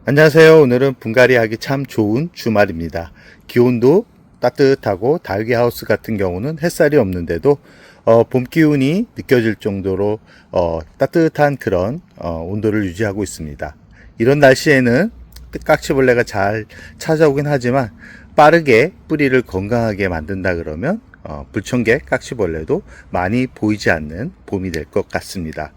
안녕하세요. 오늘은 분갈이 하기 참 좋은 주말입니다. 기온도 따뜻하고 다육이 하우스 같은 경우는 햇살이 없는데도 봄 기운이 느껴질 정도로 따뜻한 그런 온도를 유지하고 있습니다. 이런 날씨에는 깍지벌레가 잘 찾아오긴 하지만 빠르게 뿌리를 건강하게 만든다 그러면 불청개 깍지벌레도 많이 보이지 않는 봄이 될 것 같습니다.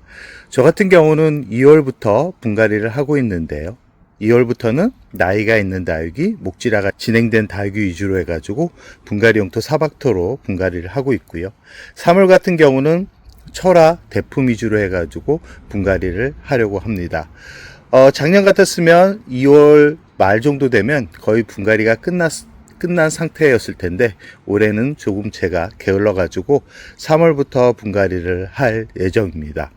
저 같은 경우는 2월부터 분갈이를 하고 있는데요. 2월부터는 나이가 있는 다육이, 목질화가 진행된 다육이 위주로 해가지고 분갈이 용토 사박토로 분갈이를 하고 있고요. 3월 같은 경우는 철화, 대품 위주로 해가지고 분갈이를 하려고 합니다. 작년 같았으면 2월 말 정도 되면 거의 분갈이가 끝난 상태였을 텐데 올해는 조금 제가 게을러 가지고 3월부터 분갈이를 할 예정입니다.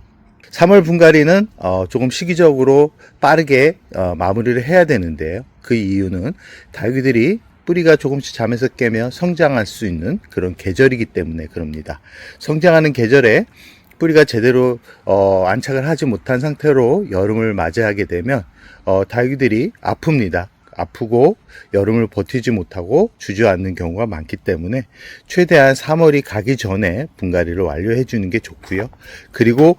3월 분갈이는 조금 시기적으로 빠르게 마무리를 해야 되는데요. 그 이유는 다육이들이 뿌리가 조금씩 잠에서 깨며 성장할 수 있는 그런 계절이기 때문에 그럽니다. 성장하는 계절에 뿌리가 제대로 안착을 하지 못한 상태로 여름을 맞이하게 되면 다육이들이 아픕니다. 아프고 여름을 버티지 못하고 주저앉는 경우가 많기 때문에 최대한 3월이 가기 전에 분갈이를 완료해 주는 게 좋고요. 그리고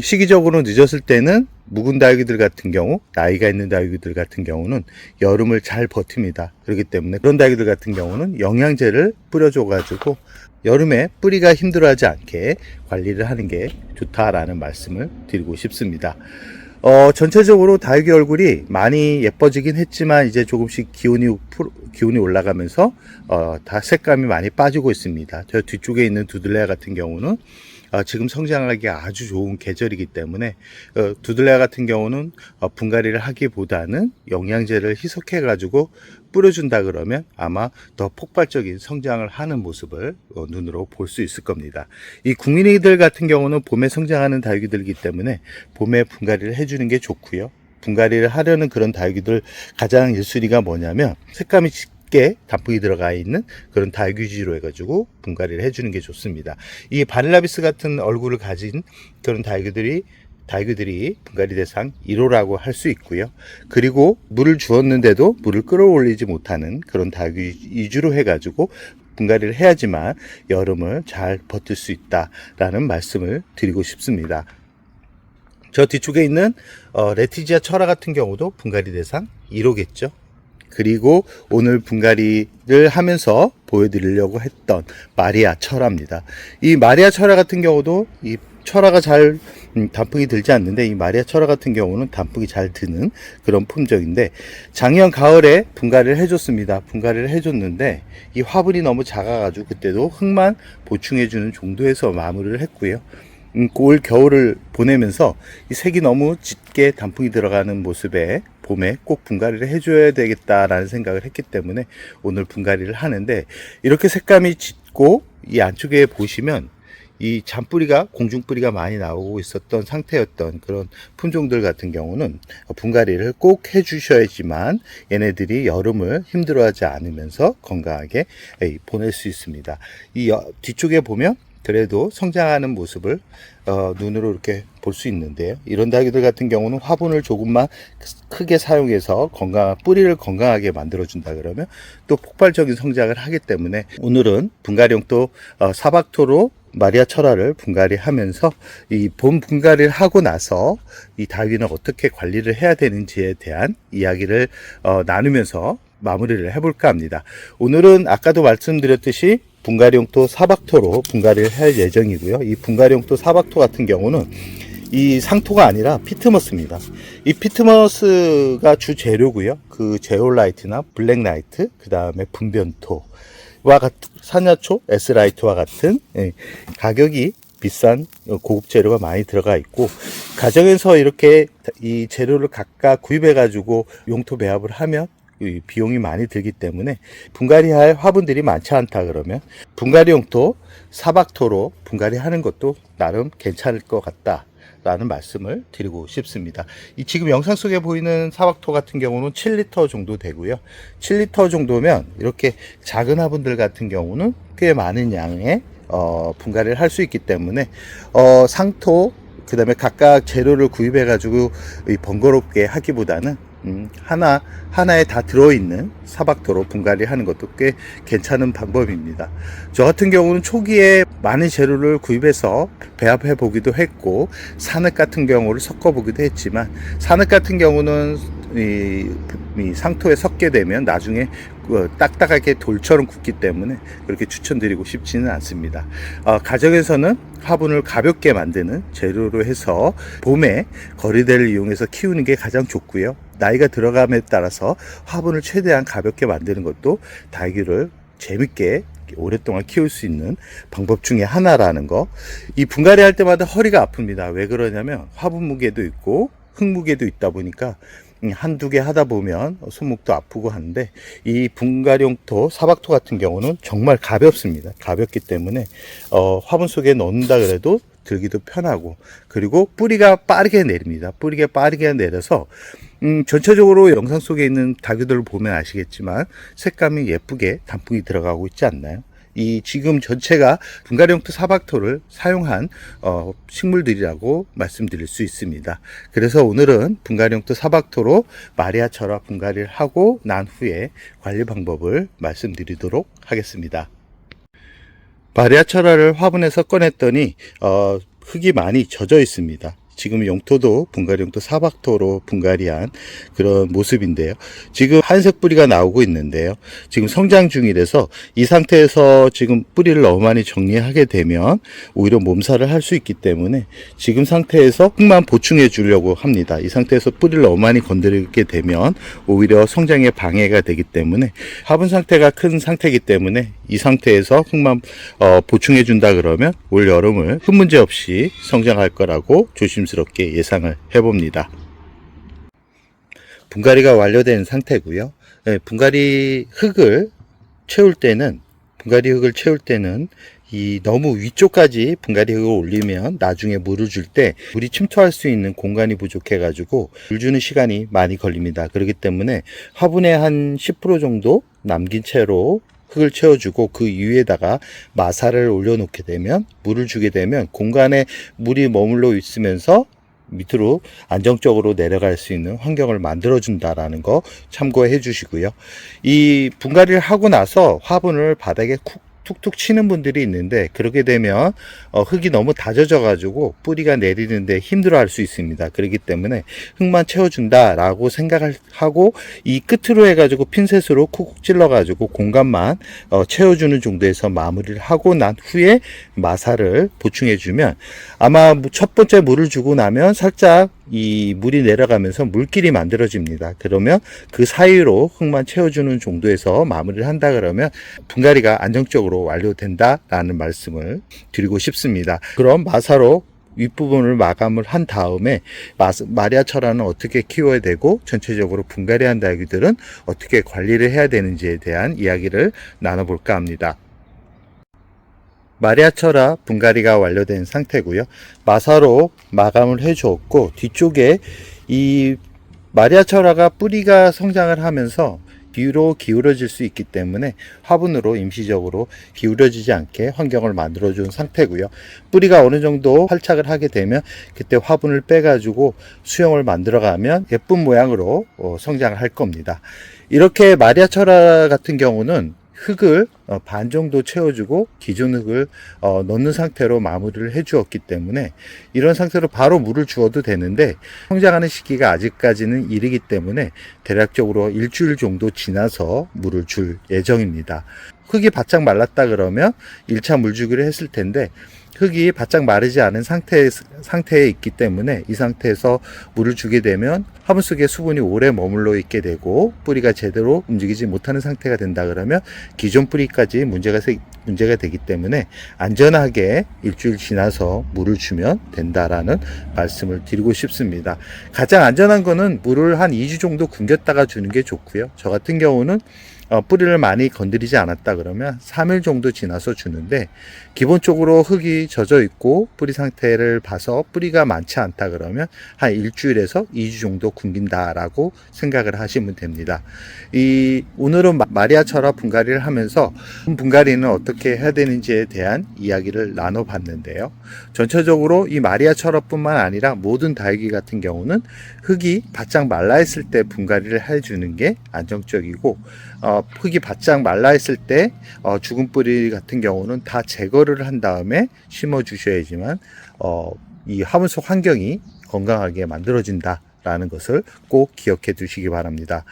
시기적으로 늦었을 때는 묵은 다육이들 같은 경우, 나이가 있는 다육이들 같은 경우는 여름을 잘 버팁니다. 그렇기 때문에 그런 다육이들 같은 경우는 영양제를 뿌려줘 가지고 여름에 뿌리가 힘들어하지 않게 관리를 하는 게 좋다라는 말씀을 드리고 싶습니다. 전체적으로 다육이 얼굴이 많이 예뻐지긴 했지만 이제 조금씩 기온이 올라가면서 다 색감이 많이 빠지고 있습니다. 저 뒤쪽에 있는 두들레아 같은 경우는 지금 성장하기 아주 좋은 계절이기 때문에 두들레아 같은 경우는 분갈이를 하기보다는 영양제를 희석해 가지고 뿌려준다 그러면 아마 더 폭발적인 성장을 하는 모습을 눈으로 볼 수 있을 겁니다. 이 국민이들 같은 경우는 봄에 성장하는 다육이들이기 때문에 봄에 분갈이를 해주는 게 좋고요. 분갈이를 하려는 그런 다육이들 가장 1순위가 뭐냐면 색감이 짙게 단풍이 들어가 있는 그런 다육이 위주로 해가지고 분갈이를 해주는 게 좋습니다. 이 바닐라비스 같은 얼굴을 가진 그런 다육이들이 분갈이 대상 1호라고 할 수 있고요. 그리고 물을 주었는데도 물을 끌어올리지 못하는 그런 다육이 위주로 해가지고 분갈이를 해야지만 여름을 잘 버틸 수 있다라는 말씀을 드리고 싶습니다. 저 뒤쪽에 있는 레티지아 철화 같은 경우도 분갈이 대상 1호겠죠. 그리고 오늘 분갈이를 하면서 보여드리려고 했던 마리아 철화입니다. 이 마리아 철화 같은 경우도 이 철화가 잘 단풍이 들지 않는데 이 마리아 철화 같은 경우는 단풍이 잘 드는 그런 품종인데 작년 가을에 분갈이를 해줬습니다. 분갈이를 해줬는데 이 화분이 너무 작아가지고 그때도 흙만 보충해주는 정도에서 마무리를 했고요. 올 겨울을 보내면서 이 색이 너무 짙게 단풍이 들어가는 모습에 봄에 꼭 분갈이를 해줘야 되겠다라는 생각을 했기 때문에 오늘 분갈이를 하는데 이렇게 색감이 짙고 이 안쪽에 보시면 이 잔뿌리가 공중뿌리가 많이 나오고 있었던 상태였던 그런 품종들 같은 경우는 분갈이를 꼭 해주셔야지만 얘네들이 여름을 힘들어하지 않으면서 건강하게 보낼 수 있습니다. 이 뒤쪽에 보면 그래도 성장하는 모습을 눈으로 이렇게 볼 수 있는데요. 이런 다육이들 같은 경우는 화분을 조금만 크게 사용해서 뿌리를 건강하게 만들어준다 그러면 또 폭발적인 성장을 하기 때문에 오늘은 분갈이용토 사박토로 마리아 철화를 분갈이 하면서 이 봄 분갈이를 하고 나서 이 다육이는 어떻게 관리를 해야 되는지에 대한 이야기를 나누면서 마무리를 해볼까 합니다. 오늘은 아까도 말씀드렸듯이 분갈이용토 사박토로 분갈이를 할 예정이고요. 이 분갈이용토 사박토 같은 경우는 이 상토가 아니라 피트머스입니다. 이 피트머스가 주 재료고요. 그 제올라이트나 블랙라이트, 그 다음에 분변토와 같은 산야초, S라이트와 같은 가격이 비싼 고급 재료가 많이 들어가 있고 가정에서 이렇게 이 재료를 각각 구입해 가지고 용토 배합을 하면 비용이 많이 들기 때문에 분갈이할 화분들이 많지 않다 그러면 분갈이 용토 사박토로 분갈이 하는 것도 나름 괜찮을 것 같다 라는 말씀을 드리고 싶습니다. 이 지금 영상 속에 보이는 사박토 같은 경우는 7리터 정도 되고요. 7리터 정도면 이렇게 작은 화분들 같은 경우는 꽤 많은 양의 분갈이를 할 수 있기 때문에 상토 그 다음에 각각 재료를 구입해 가지고 번거롭게 하기보다는 하나에 다 들어있는 사박토로 분갈이 하는 것도 꽤 괜찮은 방법입니다. 저 같은 경우는 초기에 많은 재료를 구입해서 배합해 보기도 했고, 산흙 같은 경우를 섞어 보기도 했지만, 산흙 같은 경우는 이 상토에 섞게 되면 나중에 딱딱하게 돌처럼 굳기 때문에 그렇게 추천드리고 싶지는 않습니다. 가정에서는 화분을 가볍게 만드는 재료로 해서 봄에 거리대를 이용해서 키우는 게 가장 좋고요. 나이가 들어감에 따라서 화분을 최대한 가볍게 만드는 것도 다육이를 재밌게 오랫동안 키울 수 있는 방법 중에 하나라는 거. 이 분갈이 할 때마다 허리가 아픕니다. 왜 그러냐면 화분 무게도 있고 흙 무게도 있다 보니까 한두 개 하다 보면 손목도 아프고 하는데, 이 분갈이용토 사박토 같은 경우는 정말 가볍습니다. 가볍기 때문에 화분 속에 넣는다 그래도 들기도 편하고, 그리고 뿌리가 빠르게 내립니다. 뿌리가 빠르게 내려서 전체적으로 영상 속에 있는 다육이들을 보면 아시겠지만 색감이 예쁘게 단풍이 들어가고 있지 않나요? 이 지금 전체가 분갈이용토 사박토를 사용한 식물들이라고 말씀드릴 수 있습니다. 그래서 오늘은 분갈이용토 사박토로 마리아철화 분갈이를 하고 난 후에 관리 방법을 말씀드리도록 하겠습니다. 마리아철화를 화분에서 꺼냈더니 흙이 많이 젖어 있습니다. 지금 용토도 분갈이용토 사박토로 분갈이한 그런 모습인데요. 지금 한색 뿌리가 나오고 있는데요. 지금 성장 중이라서 이 상태에서 지금 뿌리를 너무 많이 정리하게 되면 오히려 몸살을 할 수 있기 때문에 지금 상태에서 흙만 보충해 주려고 합니다. 이 상태에서 뿌리를 너무 많이 건드리게 되면 오히려 성장에 방해가 되기 때문에, 화분 상태가 큰 상태이기 때문에 이 상태에서 흙만 보충해 준다 그러면 올 여름을 큰 문제 없이 성장할 거라고 조심스럽게 예상을 해봅니다. 분갈이가 완료된 상태고요. 분갈이 흙을 채울 때는 이 너무 위쪽까지 분갈이 흙을 올리면 나중에 물을 줄 때 물이 침투할 수 있는 공간이 부족해 가지고 물 주는 시간이 많이 걸립니다. 그렇기 때문에 화분에 한 10% 정도 남긴 채로 흙을 채워주고 그 위에다가 마사를 올려놓게 되면, 물을 주게 되면 공간에 물이 머물러 있으면서 밑으로 안정적으로 내려갈 수 있는 환경을 만들어 준다라는 거 참고해 주시고요. 이 분갈이를 하고 나서 화분을 바닥에 툭툭 치는 분들이 있는데, 그렇게 되면 흙이 너무 다져져 가지고 뿌리가 내리는데 힘들어 할 수 있습니다. 그렇기 때문에 흙만 채워준다 라고 생각을 하고 이 끝으로 해가지고 핀셋으로 쿡쿡 찔러 가지고 공간만 채워주는 정도에서 마무리를 하고 난 후에 마사를 보충해 주면, 아마 첫 번째 물을 주고 나면 살짝 이 물이 내려가면서 물길이 만들어집니다. 그러면 그 사이로 흙만 채워주는 정도에서 마무리를 한다 그러면 분갈이가 안정적으로 완료된다라는 말씀을 드리고 싶습니다. 그럼 마사로 윗부분을 마감을 한 다음에 마리아철화는 어떻게 키워야 되고 전체적으로 분갈이한 다육이들은 어떻게 관리를 해야 되는지에 대한 이야기를 나눠볼까 합니다. 마리아철화 분갈이가 완료된 상태고요. 마사로 마감을 해 주었고, 뒤쪽에 이 마리아철화가 뿌리가 성장을 하면서 뒤로 기울어질 수 있기 때문에 화분으로 임시적으로 기울어지지 않게 환경을 만들어 준 상태고요. 뿌리가 어느 정도 활착을 하게 되면 그때 화분을 빼 가지고 수영을 만들어 가면 예쁜 모양으로 성장을 할 겁니다. 이렇게 마리아철화 같은 경우는 흙을 반 정도 채워주고 기존 흙을 넣는 상태로 마무리를 해 주었기 때문에 이런 상태로 바로 물을 주어도 되는데, 성장하는 시기가 아직까지는 이르기 때문에 대략적으로 일주일 정도 지나서 물을 줄 예정입니다. 흙이 바짝 말랐다 그러면 1차 물주기를 했을 텐데, 흙이 바짝 마르지 않은 상태에 있기 때문에 이 상태에서 물을 주게 되면 화분 속에 수분이 오래 머물러 있게 되고 뿌리가 제대로 움직이지 못하는 상태가 된다 그러면 기존 뿌리까지 문제가 되기 때문에 안전하게 일주일 지나서 물을 주면 된다라는 말씀을 드리고 싶습니다. 가장 안전한 거는 물을 한 2주 정도 굶겼다가 주는 게 좋고요. 저 같은 경우는 뿌리를 많이 건드리지 않았다 그러면 3일 정도 지나서 주는데, 기본적으로 흙이 젖어 있고 뿌리 상태를 봐서 뿌리가 많지 않다 그러면 한 일주일에서 2주 정도 굶긴다라고 생각을 하시면 됩니다. 오늘은 마리아 철학 분갈이를 하면서 분갈이는 어떻게 해야 되는지에 대한 이야기를 나눠봤는데요. 전체적으로 이 마리아 철학뿐만 아니라 모든 다육이 같은 경우는 흙이 바짝 말라 있을 때 분갈이를 해주는 게 안정적이고, 흙이 바짝 말라 있을 때 죽은 뿌리 같은 경우는 다 제거를 한 다음에 심어 주셔야지만 이 화분 속 환경이 건강하게 만들어진다라는 것을 꼭 기억해 두시기 바랍니다.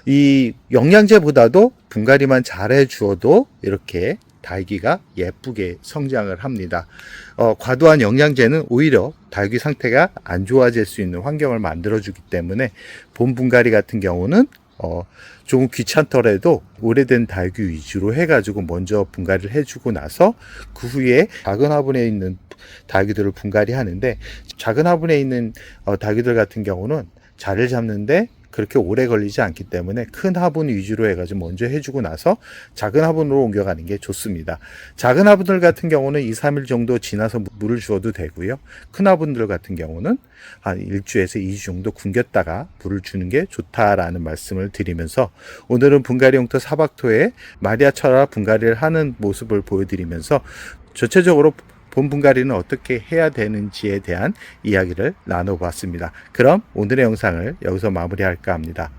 이 영양제보다도 분갈이만 잘해 주어도 이렇게 다육이가 예쁘게 성장을 합니다. 과도한 영양제는 오히려 다육이 상태가 안 좋아질 수 있는 환경을 만들어 주기 때문에 봄 분갈이 같은 경우는 조금 귀찮더라도 오래된 다육이 위주로 해가지고 먼저 분갈이를 해주고 나서 그 후에 작은 화분에 있는 다육이들을 분갈이 하는데, 작은 화분에 있는 다육이들 같은 경우는 자리를 잡는데 그렇게 오래 걸리지 않기 때문에 큰 화분 위주로 해가지고 먼저 해주고 나서 작은 화분으로 옮겨가는 게 좋습니다. 작은 화분들 같은 경우는 2, 3일 정도 지나서 물을 주어도 되고요. 큰 화분들 같은 경우는 한 1주에서 2주 정도 굶겼다가 물을 주는 게 좋다라는 말씀을 드리면서, 오늘은 분갈이 용토 사박토에 마리아 철학 분갈이를 하는 모습을 보여드리면서 전체적으로 봄 분갈이는 어떻게 해야 되는지에 대한 이야기를 나눠봤습니다. 그럼 오늘의 영상을 여기서 마무리할까 합니다.